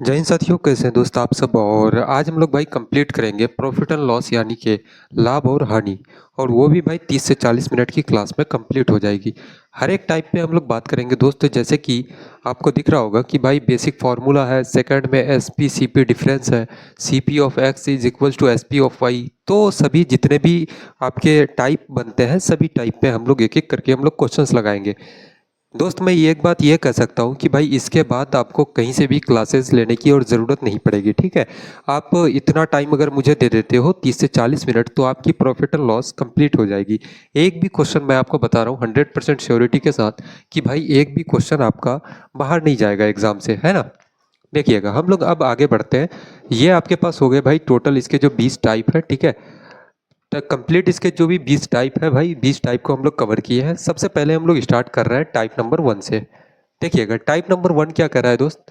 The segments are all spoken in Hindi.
जय हिंद साथियों, कैसे हैं दोस्त आप सब। और आज हम लोग भाई कंप्लीट करेंगे प्रॉफिट एंड लॉस यानी कि लाभ और हानि। और वो भी भाई 30 से 40 मिनट की क्लास में कंप्लीट हो जाएगी। हर एक टाइप पे हम लोग बात करेंगे दोस्त। जैसे कि आपको दिख रहा होगा कि भाई बेसिक फार्मूला है, सेकंड में S P C P difference है, C P of X is equals to S P of Y. तो सभी जितने भी आपके टाइप बनते हैं सभी टाइप पे हम लोग एक एक करके हम लोग क्वेश्चंस लगाएंगे। दोस्त मैं एक बात ये कह सकता हूँ कि भाई इसके बाद आपको कहीं से भी क्लासेस लेने की और ज़रूरत नहीं पड़ेगी, ठीक है। आप इतना टाइम अगर मुझे दे देते हो 30 से 40 मिनट, तो आपकी प्रॉफिट एंड लॉस कंप्लीट हो जाएगी। एक भी क्वेश्चन मैं आपको बता रहा हूँ 100% श्योरिटी के साथ कि भाई एक भी क्वेश्चन आपका बाहर नहीं जाएगा एग्जाम से, है ना। देखिएगा हम लोग अब आगे बढ़ते हैं। ये आपके पास हो गए भाई टोटल इसके जो 20 टाइप है, ठीक है। तो कंप्लीट इसके जो भी 20 टाइप है भाई, 20 टाइप को हम लोग कवर किए हैं। सबसे पहले हम लोग स्टार्ट कर रहे हैं टाइप नंबर 1 से। देखिएगा टाइप नंबर 1 क्या कर रहा है दोस्त।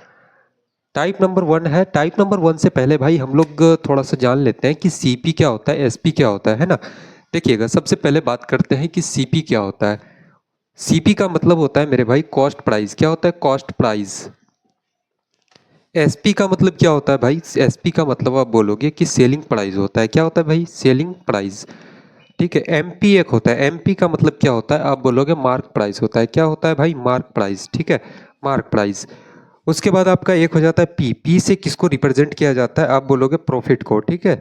टाइप नंबर 1 है। टाइप नंबर 1 से पहले भाई हम लोग थोड़ा सा जान लेते हैं कि सीपी क्या होता है, एसपी क्या होता है ना। देखिएगा सबसे पहले बात करते हैं कि सीपी क्या होता है। सीपी का मतलब होता है मेरे भाई कॉस्ट प्राइस। क्या होता है? Cost price. एसपी का मतलब क्या होता है भाई? एसपी का मतलब आप बोलोगे कि सेलिंग प्राइस होता है। क्या होता है भाई? Selling price. ठीक है। एमपी एक होता है। एमपी का मतलब क्या होता है? आप बोलोगे मार्क प्राइस होता है। क्या होता है भाई? Mark price. ठीक है, मार्क प्राइस। उसके बाद आपका एक हो जाता है पी। पी से किसको रिप्रेजेंट किया जाता है? आप बोलोगे प्रॉफिट को। ठीक है,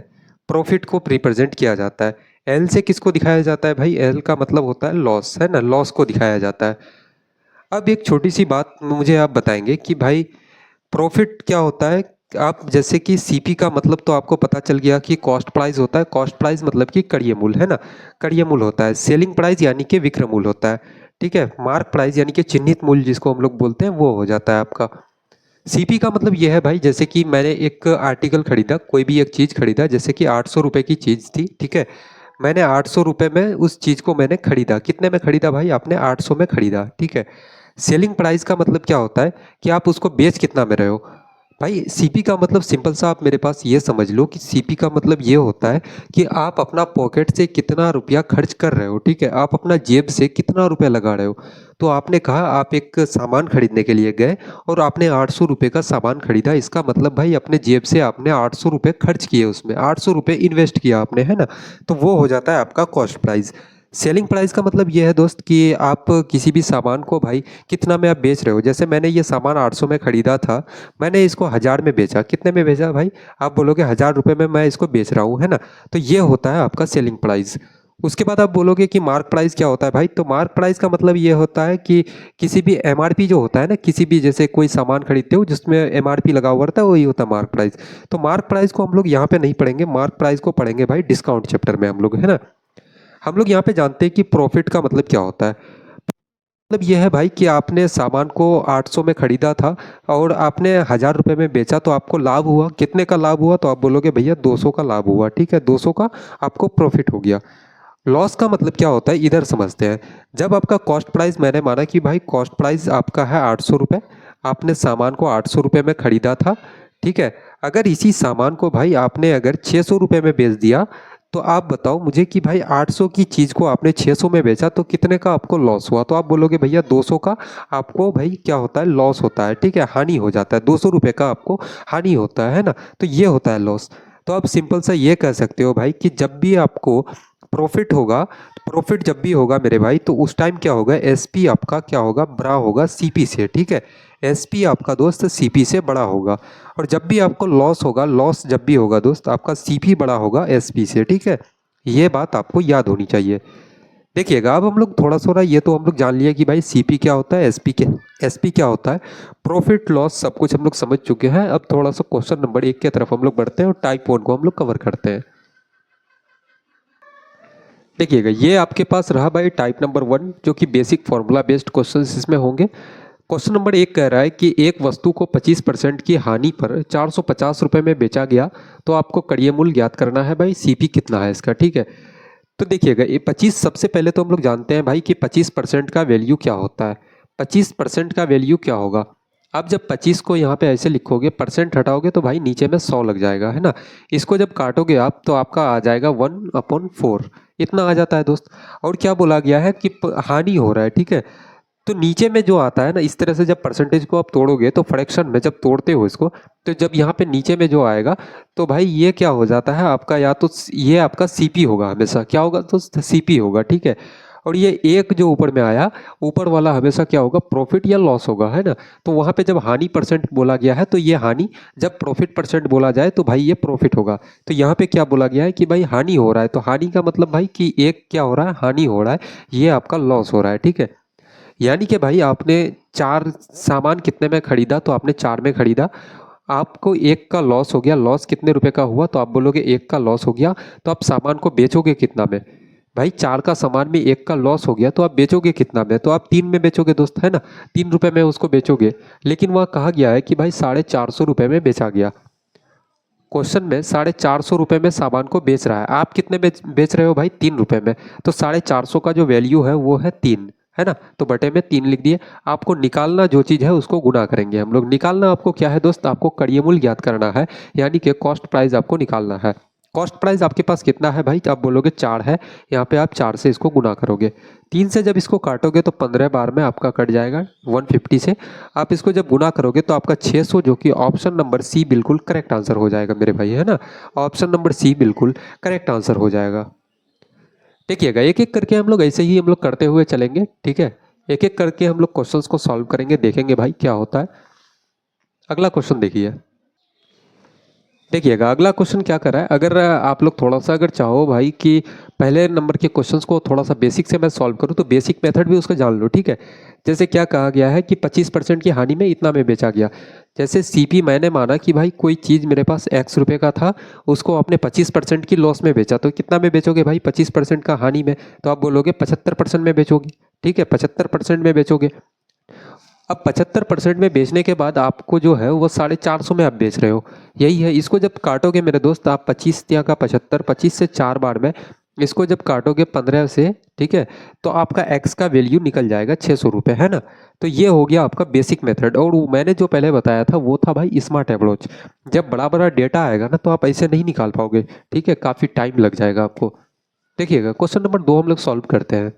प्रॉफिट को रिप्रेजेंट किया जाता है। एल से किसको दिखाया जाता है भाई? एल का मतलब होता है लॉस, है ना, लॉस को दिखाया जाता है। अब एक छोटी सी बात मुझे आप बताएंगे कि भाई प्रॉफिट क्या होता है। आप जैसे कि सीपी का मतलब तो आपको पता चल गया कि कॉस्ट प्राइस होता है। कॉस्ट प्राइस मतलब कि कड़िय मूल, है ना, कड़िय मूल होता है। सेलिंग प्राइस यानी कि विक्रय मूल होता है। ठीक है। मार्क प्राइस यानी कि चिन्हित मूल्य जिसको हम लोग बोलते हैं वो हो जाता है आपका। सीपी का मतलब यह है भाई, जैसे कि मैंने एक आर्टिकल खरीदा, कोई भी एक चीज़ खरीदा, जैसे कि 800 रुपये की चीज़ थी, ठीक है। मैंने 800 रुपये में उस चीज़ को मैंने खरीदा। कितने में खरीदा भाई? आपने 800 में खरीदा, ठीक है। सेलिंग प्राइस का मतलब क्या होता है कि आप उसको बेच कितना में रहे हो। भाई सीपी का मतलब सिंपल सा आप मेरे पास ये समझ लो कि सीपी का मतलब ये होता है कि आप अपना पॉकेट से कितना रुपया खर्च कर रहे हो, ठीक है, आप अपना जेब से कितना रुपया लगा रहे हो। तो आपने कहा आप एक सामान खरीदने के लिए गए और आपने 800 रुपये का सामान खरीदा। इसका मतलब भाई अपने जेब से आपने 800 रुपये खर्च किए, उसमें 800 रुपये इन्वेस्ट किया आपने, है ना। तो वो हो जाता है आपका कॉस्ट प्राइस। सेलिंग प्राइस का मतलब ये है दोस्त कि आप किसी भी सामान को भाई कितना में आप बेच रहे हो। जैसे मैंने ये सामान 800 में खरीदा था, मैंने इसको 1000 में बेचा। कितने में बेचा भाई? आप बोलोगे 1000 रुपये में मैं इसको बेच रहा हूँ, है ना। तो ये होता है आपका सेलिंग प्राइस। उसके बाद आप बोलोगे कि मार्क प्राइस क्या होता है भाई? तो मार्क प्राइस का मतलब ये होता है कि किसी भी एमआरपी जो होता है ना, किसी भी जैसे कोई सामान खरीदते हो जिसमें एमआरपी लगा हुआ रहता है, वही होता है मार्क प्राइस। तो मार्क प्राइस को हम लोग यहाँ पे नहीं पढ़ेंगे, मार्क प्राइस को पढ़ेंगे भाई डिस्काउंट चैप्टर में हम लोग, है ना। हम लोग यहाँ पे जानते हैं कि प्रॉफिट का मतलब क्या होता है। मतलब यह है भाई कि आपने सामान को 800 में खरीदा था और आपने 1000 रुपये में बेचा, तो आपको लाभ हुआ। कितने का लाभ हुआ? तो आप बोलोगे भैया 200 का लाभ हुआ, ठीक है, 200 का आपको प्रॉफिट हो गया। लॉस का मतलब क्या होता है इधर समझते हैं। जब आपका कॉस्ट प्राइस, मैंने माना कि भाई कॉस्ट प्राइस आपका है 800 रुपये, आपने सामान को 800 रुपये में खरीदा था, ठीक है। अगर इसी सामान को भाई आपने अगर 600 रुपये में बेच दिया, तो आप बताओ मुझे कि भाई 800 की चीज़ को आपने 600 में बेचा, तो कितने का आपको लॉस हुआ? तो आप बोलोगे भैया 200 का आपको भाई क्या होता है? लॉस होता है, ठीक है, हानि हो जाता है। 200 रुपये का आपको हानि होता है ना। तो ये होता है लॉस। तो आप सिंपल सा ये कह सकते हो भाई कि जब भी आपको प्रॉफिट होगा, प्रॉफिट जब भी होगा मेरे भाई, तो उस टाइम क्या होगा? एसपी आपका क्या होगा? बड़ा होगा सीपी से, ठीक है। एसपी आपका दोस्त सीपी से बड़ा होगा। और जब भी आपको लॉस होगा, लॉस जब भी होगा दोस्त, आपका सीपी बड़ा होगा एसपी से, ठीक है। ये बात आपको याद होनी चाहिए। देखिएगा अब हम लोग थोड़ा थोड़ा ये तो हम लोग जान लिया कि भाई सीपी क्या होता है, एसपी क्या होता है, प्रॉफिट लॉस सब कुछ हम लोग समझ चुके हैं। अब थोड़ा सा क्वेश्चन नंबर 1 की तरफ हम लोग बढ़ते हैं और टाइप 1 को हम लोग कवर करते हैं। देखिएगा ये आपके पास रहा भाई टाइप नंबर 1, जो कि बेसिक फॉर्मूला बेस्ड क्वेश्चन इसमें होंगे। क्वेश्चन नंबर 1 कह रहा है कि एक वस्तु को 25% की हानि पर 450 रुपये में बेचा गया, तो आपको कड़िय मूल्य ज्ञात करना है भाई। सीपी कितना है इसका, ठीक है। तो देखिएगा ये 25, सबसे पहले तो हम लोग जानते हैं भाई कि 25% का वैल्यू क्या होता है। 25% का वैल्यू क्या होगा? आप जब 25 को यहाँ पे ऐसे लिखोगे, परसेंट हटाओगे तो भाई नीचे में 100 लग जाएगा, है ना। इसको जब काटोगे आप तो आपका आ जाएगा 1/4, इतना आ जाता है दोस्त। और क्या बोला गया है कि हानि हो रहा है, ठीक है। तो नीचे में जो आता है ना, इस तरह से जब परसेंटेज को आप तोड़ोगे तो फ्रैक्शन में जब तोड़ते हो इसको, तो जब यहाँ पे नीचे में जो आएगा तो भाई ये क्या हो जाता है आपका, या तो ये आपका सीपी होगा, हमेशा क्या होगा तो सीपी होगा, ठीक है। और ये एक जो ऊपर में आया, ऊपर वाला हमेशा क्या होगा, प्रॉफिट या लॉस होगा, है ना। तो वहाँ पे जब हानि परसेंट बोला गया है तो ये हानि, जब प्रॉफिट परसेंट बोला जाए तो भाई ये प्रॉफिट होगा। तो यहाँ पे क्या बोला गया है कि भाई हानि हो रहा है, तो हानि का मतलब भाई कि एक क्या हो रहा है, हानि हो रहा है, ये आपका लॉस हो रहा है, ठीक है। यानी कि भाई आपने चार सामान कितने में खरीदा, तो आपने चार में खरीदा, आपको एक का लॉस हो गया, लॉस कितने रुपए का हुआ, तो आप बोलोगे एक का लॉस हो गया, तो आप सामान को बेचोगे कितना में, भाई चार का सामान में एक का लॉस हो गया तो आप बेचोगे कितना में, तो आप तीन में बेचोगे दोस्त, है ना, 3 रुपए में उसको बेचोगे। लेकिन वहाँ कहा गया है कि भाई 450 रुपये में बेचा गया। क्वेश्चन में 450 रुपये में सामान को बेच रहा है, आप कितने बेच रहे हो भाई, 3 रुपये में। तो 450 का जो वैल्यू है वो है 3, है ना, तो बटे में 3 लिख दिए। आपको निकालना जो चीज़ है उसको गुना करेंगे हम लोग। निकालना आपको क्या है दोस्त, आपको कड़िय मूल्य ज्ञात करना है, यानी कि कॉस्ट प्राइस आपको निकालना है। कॉस्ट प्राइस आपके पास कितना है भाई, तो आप बोलोगे 4 है, यहाँ पे आप 4 से इसको गुना करोगे। 3 से जब इसको काटोगे तो 15 बार में आपका कट जाएगा 150 से। आप इसको जब गुना करोगे तो आपका 600, जो कि ऑप्शन नंबर सी बिल्कुल करेक्ट आंसर हो जाएगा मेरे भाई, है ना। ऑप्शन नंबर सी बिल्कुल करेक्ट आंसर हो जाएगा। देखिएगा एक एक करके हम लोग ऐसे ही हम लोग करते हुए चलेंगे, ठीक है। एक एक करके हम लोग क्वेश्चंस को सॉल्व करेंगे, देखेंगे भाई क्या होता है। अगला क्वेश्चन देखिए। देखिएगा अगला क्वेश्चन क्या कर रहा है, अगर आप लोग थोड़ा सा अगर चाहो भाई कि पहले नंबर के क्वेश्चंस को थोड़ा सा बेसिक से मैं सॉल्व करूं, तो बेसिक मेथड भी उसका जान लो, ठीक है। जैसे क्या कहा गया है कि 25% की हानि में इतना में बेचा गया। जैसे सीपी मैंने माना कि भाई कोई चीज़ मेरे पास x रुपये का था, उसको आपने 25% की लॉस में बेचा, तो कितना में बेचोगे भाई, 25% का हानि में, तो आप बोलोगे 75% में बेचोगे, ठीक है, 75% में बेचोगे। अब 75% में बेचने के बाद आपको जो है वो 450 में आप बेच रहे हो, यही है। इसको जब काटोगे मेरे दोस्त, आप 25 या का 75, 25 से 4 बार में इसको जब काटोगे 15 से, ठीक है, तो आपका एक्स का वैल्यू निकल जाएगा 600 रुपये, है ना। तो ये हो गया आपका बेसिक मेथड। और मैंने जो पहले बताया था वो था भाई स्मार्ट अप्रोच। जब बड़ा बड़ा डेटा आएगा ना तो आप ऐसे नहीं निकाल पाओगे, ठीक है, काफ़ी टाइम लग जाएगा आपको। देखिएगा क्वेश्चन नंबर 2 हम लोग सॉल्व करते हैं।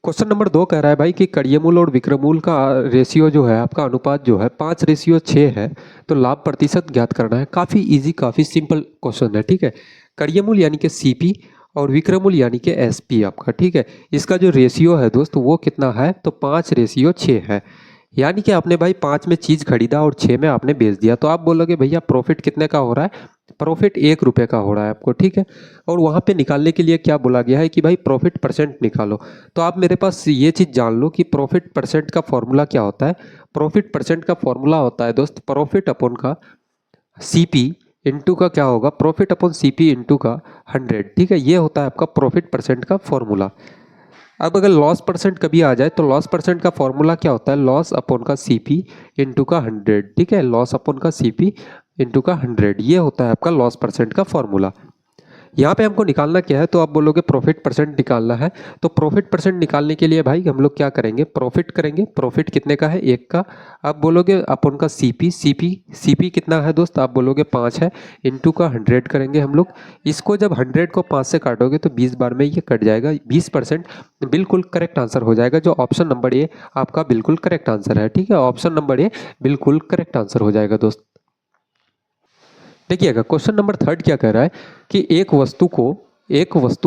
क्वेश्चन नंबर 2 कह रहा है भाई कि कड़ियमूल और विक्रमूल का रेशियो जो है, आपका अनुपात जो है 5:6 है, तो लाभ प्रतिशत ज्ञात करना है। काफ़ी इजी, काफ़ी सिंपल क्वेश्चन है, ठीक है। कड़ियमूल यानी कि सीपी और विक्रमूल यानी कि एसपी आपका, ठीक है। इसका जो रेशियो है दोस्त वो कितना है, तो 5:6 है। यानी कि आपने भाई 5 में चीज़ खरीदा और 6 में आपने बेच दिया, तो आप बोलोगे भैया प्रॉफिट कितने का हो रहा है, प्रॉफिट 1 रुपये का हो रहा है आपको, ठीक है। और वहाँ पे निकालने के लिए क्या बोला गया है कि भाई प्रॉफिट परसेंट निकालो। तो आप मेरे पास ये चीज़ जान लो कि प्रॉफिट परसेंट का फॉर्मूला क्या होता है। प्रॉफिट परसेंट का फॉर्मूला होता है दोस्त, प्रॉफिट अपॉन का सीपी इंटू का क्या होगा, प्रॉफिट अपॉन सीपी इंटू का 100, ठीक है। ये होता है आपका प्रॉफिट परसेंट का फॉर्मूला। अब अगर लॉस परसेंट कभी आ जाए तो लॉस परसेंट का फॉर्मूला क्या होता है, लॉस अपॉन का सीपी इंटू का 100, ठीक है। लॉस अपॉन का सीपी इंटू का 100, ये होता है आपका लॉस परसेंट का फॉर्मूला। यहाँ पे हमको निकालना क्या है, तो आप बोलोगे प्रॉफिट परसेंट निकालना है। तो प्रॉफिट परसेंट निकालने के लिए भाई हम लोग क्या करेंगे, प्रॉफिट करेंगे। प्रॉफिट कितने का है, 1 का। आप बोलोगे अपन का सीपी, सीपी कितना है दोस्त, आप बोलोगे 5 है, इंटू का 100 करेंगे हम लोग। इसको जब 100 को 5 से काटोगे तो 20 बार में ये कट जाएगा, 20% बिल्कुल करेक्ट आंसर हो जाएगा। जो ऑप्शन नंबर ए आपका बिल्कुल करेक्ट आंसर है, ठीक है। ऑप्शन नंबर ए बिल्कुल करेक्ट आंसर हो जाएगा दोस्त। देखिएगा क्वेश्चन नंबर 3 क्या कह रहा है कि एक वस्तु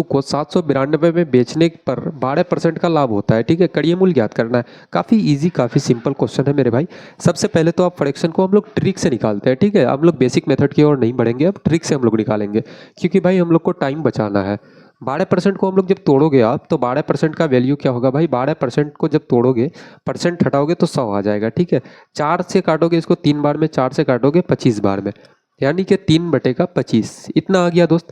को 792 में बेचने पर 12% का लाभ होता है, ठीक है। कड़िय मूल्य ज्ञात करना है। काफ़ी इजी, काफ़ी सिंपल क्वेश्चन है मेरे भाई। सबसे पहले तो आप फ्रैक्शन को हम लोग ट्रिक से निकालते हैं, ठीक है। हम लोग बेसिक मेथड की ओर नहीं बढ़ेंगे, अब ट्रिक से हम लोग निकालेंगे, क्योंकि भाई हम लोग को टाइम बचाना है। 12% को हम लोग जब तोड़ोगे आप, तो 12% का वैल्यू क्या होगा भाई, 12% को जब तोड़ोगे, परसेंट हटाओगे तो 100 आ जाएगा, ठीक है। 4 से काटोगे इसको 3 बार में, 4 से काटोगे 25 बार में, यानी कि 3/25 इतना आ गया दोस्त।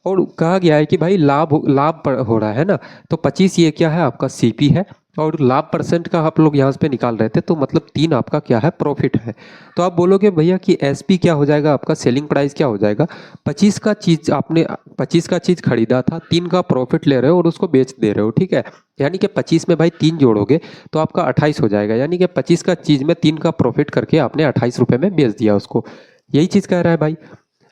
और कहा गया है कि भाई हो रहा है ना, तो 25 ये क्या है आपका सीपी है, और लाभ परसेंट का आप लोग यहाँ पे निकाल रहे थे, तो मतलब 3 आपका क्या है, प्रॉफिट है। तो आप बोलोगे भैया कि एसपी क्या हो जाएगा आपका, सेलिंग प्राइस क्या हो जाएगा। 25 का चीज़ आपने 25 का चीज़ खरीदा था, 3 का प्रॉफिट ले रहे हो और उसको बेच दे रहे हो, ठीक है। यानी कि 25 में भाई 3 जोड़ोगे तो आपका 28 हो जाएगा, यानी कि 25 का चीज़ में 3 का प्रॉफिट करके आपने 28 रुपये में बेच दिया उसको, यही चीज़ कह रहा है भाई।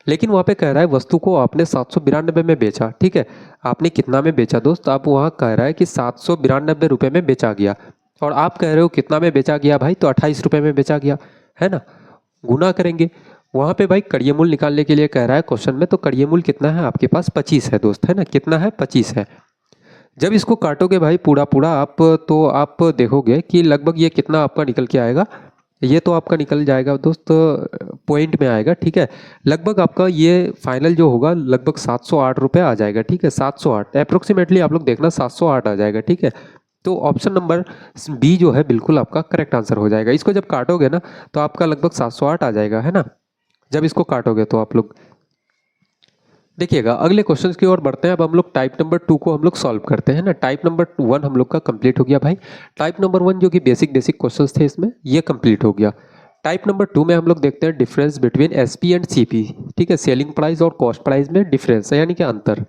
लेकिन वहाँ पे कह रहा है वस्तु को आपने 792 में बेचा, ठीक है। आपने कितना में बेचा दोस्त, आप वहाँ कह रहा है कि 792 रुपये में बेचा गया, और आप कह रहे हो कितना में बेचा गया भाई, तो 28 रुपये में बेचा गया, है ना। गुना करेंगे वहाँ पे भाई, कड़िय मूल निकालने के लिए कह रहा है क्वेश्चन में, तो कड़िय मूल कितना है आपके पास, 25 है दोस्त, है ना। कितना है, 25 है। जब इसको काटोगे भाई पूरा पूरा आप, तो आप देखोगे कि लगभग ये कितना आपका निकल के आएगा, ये तो आपका निकल जाएगा दोस्त पॉइंट में आएगा, ठीक है। लगभग आपका ये फाइनल जो होगा लगभग 708 रुपये आ जाएगा, ठीक है। 708 अप्रोक्सीमेटली आप लोग देखना 708 आ जाएगा, ठीक है। तो ऑप्शन नंबर बी जो है बिल्कुल आपका करेक्ट आंसर हो जाएगा। इसको जब काटोगे ना तो आपका लगभग 708 आ जाएगा, है ना, जब इसको काटोगे तो आप लोग देखिएगा। अगले क्वेश्चन की ओर बढ़ते हैं। अब हम लोग टाइप नंबर 2 को हम लोग सॉल्व करते हैं ना। टाइप नंबर 1 हम लोग का कंप्लीट हो गया भाई। टाइप नंबर 1 जो कि बेसिक क्वेश्चंस थे इसमें, ये कंप्लीट हो गया। टाइप नंबर 2 में हम लोग देखते हैं difference between SP and CP, ठीक है। सेलिंग प्राइस और कॉस्ट प्राइस में डिफरेंस है, यानी कि अंतर।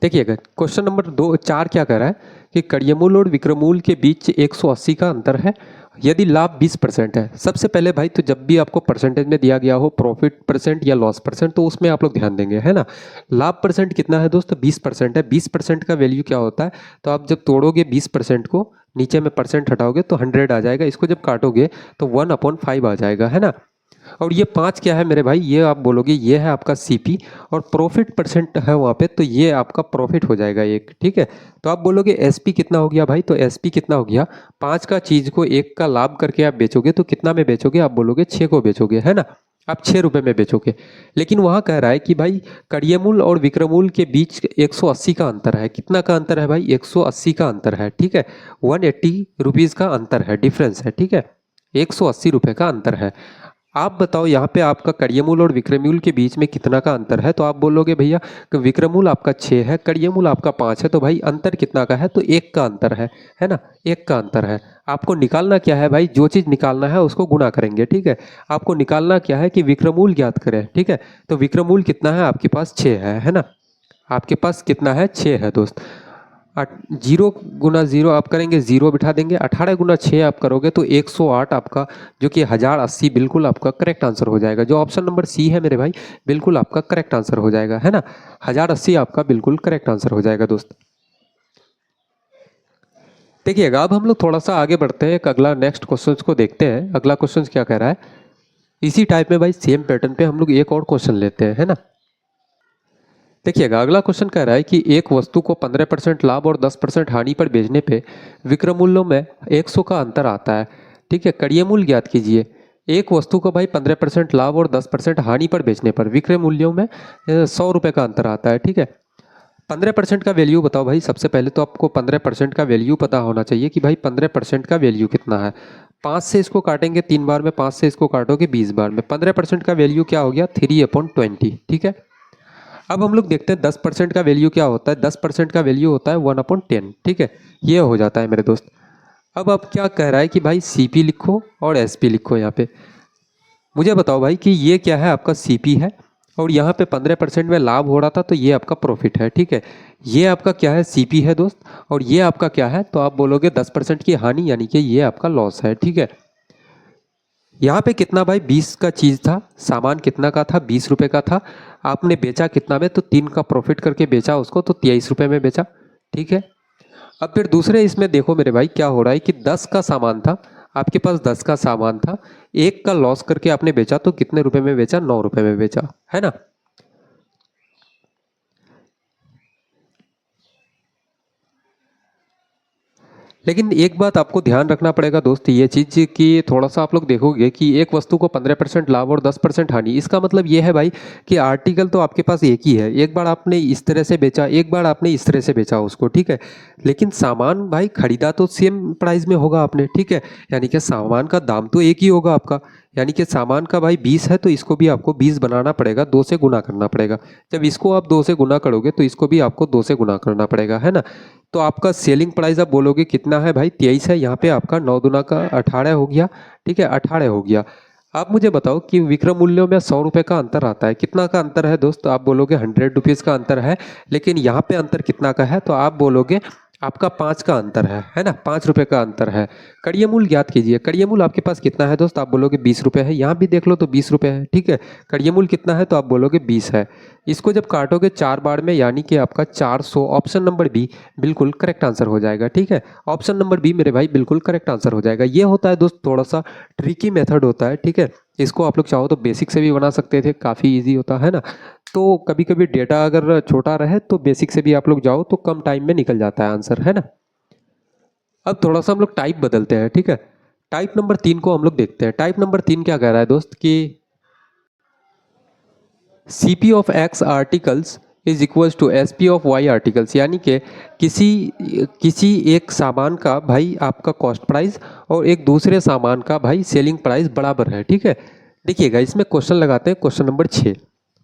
देखिएगा क्वेश्चन नंबर 4 क्या कर रहा है कि कड़ियमूल और विक्रमूल के बीच 180 का अंतर है यदि लाभ 20% है। सबसे पहले भाई, तो जब भी आपको परसेंटेज में दिया गया हो प्रॉफिट परसेंट या लॉस परसेंट, तो उसमें आप लोग ध्यान देंगे, है ना। लाभ परसेंट कितना है दोस्त, 20% है। 20% का वैल्यू क्या होता है, तो आप जब तोड़ोगे 20% को, नीचे में परसेंट हटाओगे तो 100 आ जाएगा। इसको जब काटोगे तो 1/5 आ जाएगा, है ना। और ये 5 क्या है मेरे भाई, ये आप बोलोगे ये है आपका सीपी, और प्रॉफिट परसेंट है वहाँ पे, तो ये आपका प्रॉफिट हो जाएगा एक, ठीक है। तो आप बोलोगे एसपी कितना हो गया भाई, तो एसपी कितना हो गया, 5 का चीज को 1 का लाभ करके आप बेचोगे तो कितना में बेचोगे, आप बोलोगे 6 को बेचोगे, है ना। आप 6 रुपये में बेचोगे। लेकिन वहाँ कह रहा है कि भाई कड़ियमूल और विक्रमूल के बीच 180 का अंतर है। कितना का अंतर है भाई, 180 का अंतर है, ठीक है। 180 रुपीज़ का अंतर है, डिफरेंस है, ठीक है। 180 रुपये का अंतर है। आप बताओ यहाँ पे आपका कड़ियमूल और विक्रमूल के बीच में कितना का अंतर है, तो आप बोलोगे भैया कि विक्रमूल आपका 6 है, कड़ियमूल आपका 5 है, तो भाई अंतर कितना का है, तो 1 का अंतर है ना। 1 का अंतर है। आपको निकालना क्या है भाई, जो चीज़ निकालना है उसको गुना करेंगे, ठीक है। आपको निकालना क्या है कि विक्रमूल ज्ञात करें, ठीक है। तो विक्रमूल कितना है आपके पास, 6 है ना। आपके पास कितना है, 6 है दोस्त। 0 गुना 0 आप करेंगे, 0 बिठा देंगे। 18 गुना 6 आप करोगे तो 108 आपका, जो कि 1080 बिल्कुल आपका करेक्ट आंसर हो जाएगा। जो ऑप्शन नंबर सी है मेरे भाई, बिल्कुल आपका करेक्ट आंसर हो जाएगा, है ना। 1080 आपका बिल्कुल करेक्ट आंसर हो जाएगा दोस्त। देखिएगा अब हम लोग थोड़ा सा आगे बढ़ते हैं, एक अगला नेक्स्ट क्वेश्चन को देखते हैं। अगला क्वेश्चन क्या कह रहा है, इसी टाइप में भाई सेम पैटर्न पे हम लोग एक और क्वेश्चन लेते हैं, है ना। देखिएगा अगला क्वेश्चन कह रहा है कि एक वस्तु को 15% लाभ और 10% हानि पर बेचने पे विक्रय मूल्यों में 100 का अंतर आता है, ठीक है। कड़िय मूल्य ज्ञात कीजिए। एक वस्तु को भाई 15% लाभ और 10% हानि पर बेचने पर विक्रय मूल्यों में 100 रुपये का अंतर आता है, ठीक है। 15% का वैल्यू बताओ भाई। सबसे पहले तो आपको 15% का वैल्यू पता होना चाहिए कि भाई 15% का वैल्यू कितना है। 5 से इसको काटेंगे 3 बार में, 5 से इसको काटोगे 20 बार में। 15% का वैल्यू क्या हो गया, 3/20, ठीक है। अब हम लोग देखते हैं 10% का वैल्यू क्या होता है। 10% का वैल्यू होता है 1/10, ठीक है। ये हो जाता है मेरे दोस्त। अब क्या कह रहा है कि भाई सीपी लिखो और एसपी लिखो। यहाँ पे मुझे बताओ भाई कि ये क्या है, आपका सीपी है, और यहाँ पे 15% में लाभ हो रहा था, तो ये आपका प्रॉफिट है, ठीक है। ये आपका क्या है, सीपी है दोस्त, और ये आपका क्या है, तो आप बोलोगे 10% की हानि, यानी कि ये आपका लॉस है, ठीक है। यहाँ पे कितना भाई, 20 का चीज़ था, सामान कितना का था, 20 रुपये का था। आपने बेचा कितना में, तो 3 का प्रॉफिट करके बेचा उसको, तो 23 रुपये में बेचा, ठीक है। अब फिर दूसरे इसमें देखो मेरे भाई क्या हो रहा है कि 10 का सामान था, आपके पास 10 का सामान था, 1 का लॉस करके आपने बेचा, तो कितने रुपए में बेचा, 9 रुपये में बेचा, है ना। लेकिन एक बात आपको ध्यान रखना पड़ेगा दोस्त, ये चीज़ कि थोड़ा सा आप लोग देखोगे कि एक वस्तु को 15% लाभ और 10% हानि, इसका मतलब ये है भाई कि आर्टिकल तो आपके पास एक ही है। एक बार आपने इस तरह से बेचा, एक बार आपने इस तरह से बेचा उसको, ठीक है। लेकिन सामान भाई खरीदा तो सेम प्राइस में होगा आपने, ठीक है। यानी कि सामान का दाम तो एक ही होगा आपका। यानी कि सामान का भाई 20 है, तो इसको भी आपको 20 बनाना पड़ेगा, 2 से गुना करना पड़ेगा। जब इसको आप 2 से गुना करोगे तो इसको भी आपको 2 से गुना करना पड़ेगा, है ना। तो आपका सेलिंग प्राइस आप बोलोगे कितना है भाई, 23 है। यहाँ पे आपका 9 दूना का 18 हो गया, ठीक है, 18 हो गया। आप मुझे बताओ कि विक्रय मूल्यों में 100 रुपये का अंतर आता है, कितना का अंतर है दोस्त, आप बोलोगे 100 रुपीज़ का अंतर है। लेकिन यहाँ पे अंतर कितना का है, तो आप बोलोगे आपका 5 का अंतर है ना, 5 रुपये का अंतर है। कड़िय मूल ज्ञात कीजिए। कड़िय मूल आपके पास कितना है दोस्त, आप बोलोगे 20 रुपये है। यहाँ भी देख लो तो 20 रुपये है, ठीक है। कड़िय मूल कितना है तो आप बोलोगे 20 है। इसको जब काटोगे 4 बार में यानी कि आपका 400, ऑप्शन नंबर बी बिल्कुल करेक्ट आंसर हो जाएगा, ठीक है। ऑप्शन नंबर बी मेरे भाई बिल्कुल करेक्ट आंसर हो जाएगा। ये होता है दोस्त थोड़ा सा ट्रिकी मेथड होता है, ठीक है। इसको आप लोग चाहो तो बेसिक से भी बना सकते थे, काफ़ी ईजी होता है ना। तो कभी कभी डेटा अगर छोटा रहे तो बेसिक से भी आप लोग जाओ तो कम टाइम में निकल जाता है आंसर, है ना। अब थोड़ा सा हम लोग टाइप बदलते हैं, ठीक है। टाइप नंबर 3 को हम लोग देखते हैं। टाइप नंबर 3 क्या कह रहा है दोस्त कि CP of X articles is equals to SP of Y articles, यानी कि किसी किसी एक सामान का भाई आपका कॉस्ट प्राइस और एक दूसरे सामान का भाई सेलिंग प्राइस बराबर है, ठीक है। देखिएगा इसमें क्वेश्चन लगाते हैं, क्वेश्चन नंबर 6।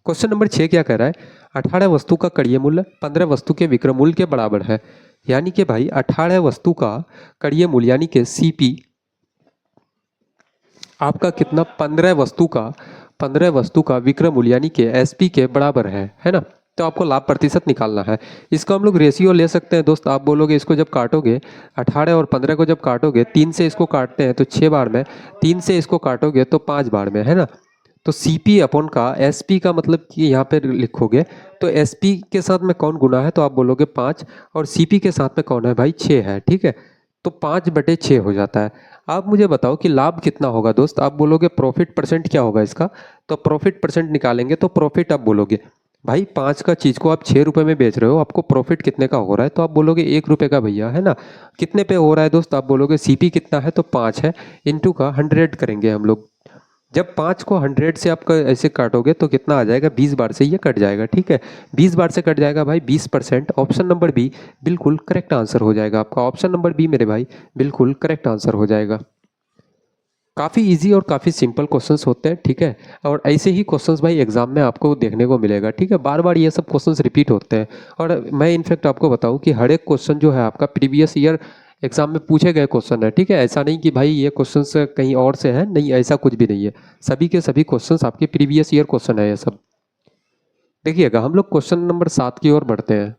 क्वेश्चन नंबर 6 क्या कह रहा है, 18 वस्तु का कड़िय मूल्य 15 वस्तु के विक्रय मूल्य के बराबर है। यानी कि भाई 18 वस्तु का कड़िय मूल्य यानी कि सीपी आपका कितना, 15 वस्तु का विक्रय मूल्य यानी कि एसपी के बराबर है ना। तो आपको लाभ प्रतिशत निकालना है। इसको हम लोग रेशियो ले सकते हैं दोस्त। आप बोलोगे इसको जब काटोगे 18 और 15 को जब काटोगे, 3 से इसको काटते हैं तो 6 बार में, 3 से इसको काटोगे तो 5 बार में, है ना। तो सीपी अपॉन का एसपी का मतलब कि यहाँ पे लिखोगे तो एसपी के साथ में कौन गुना है तो आप बोलोगे 5 और सीपी के साथ में कौन है भाई 6 है, ठीक है। तो 5/6 हो जाता है। आप मुझे बताओ कि लाभ कितना होगा दोस्त। आप बोलोगे प्रॉफिट परसेंट क्या होगा इसका, तो प्रॉफिट परसेंट निकालेंगे तो प्रॉफिट आप बोलोगे भाई 5 का चीज़ को आप 6 रुपये में बेच रहे हो, आपको प्रॉफिट कितने का हो रहा है तो आप बोलोगे 1 रुपये का भैया, है ना। कितने पे हो रहा है दोस्त, आप बोलोगे सीपी कितना है तो 5 है, इंटू का 100 करेंगे हम लोग। जब 5 को 100 से आपका ऐसे काटोगे तो कितना आ जाएगा, 20 बार से ये कट जाएगा, ठीक है। 20 बार से कट जाएगा भाई 20%। ऑप्शन नंबर बी बिल्कुल करेक्ट आंसर हो जाएगा आपका। ऑप्शन नंबर बी मेरे भाई बिल्कुल करेक्ट आंसर हो जाएगा। काफ़ी इजी और काफ़ी सिंपल क्वेश्चंस होते हैं, ठीक है। और ऐसे ही क्वेश्चंस भाई एग्जाम में आपको देखने को मिलेगा, ठीक है। बार बार ये सब क्वेश्चंस रिपीट होते हैं। और मैं इनफैक्ट आपको बताऊं कि हर एक क्वेश्चन जो है आपका प्रीवियस ईयर एग्जाम में पूछे गए क्वेश्चन है, ठीक है। ऐसा नहीं कि भाई ये क्वेश्चंस कहीं और से हैं, नहीं, ऐसा कुछ भी नहीं है। सभी के सभी क्वेश्चंस आपके प्रीवियस ईयर क्वेश्चन है ये सब। देखिएगा हम लोग क्वेश्चन नंबर 7 की ओर बढ़ते हैं।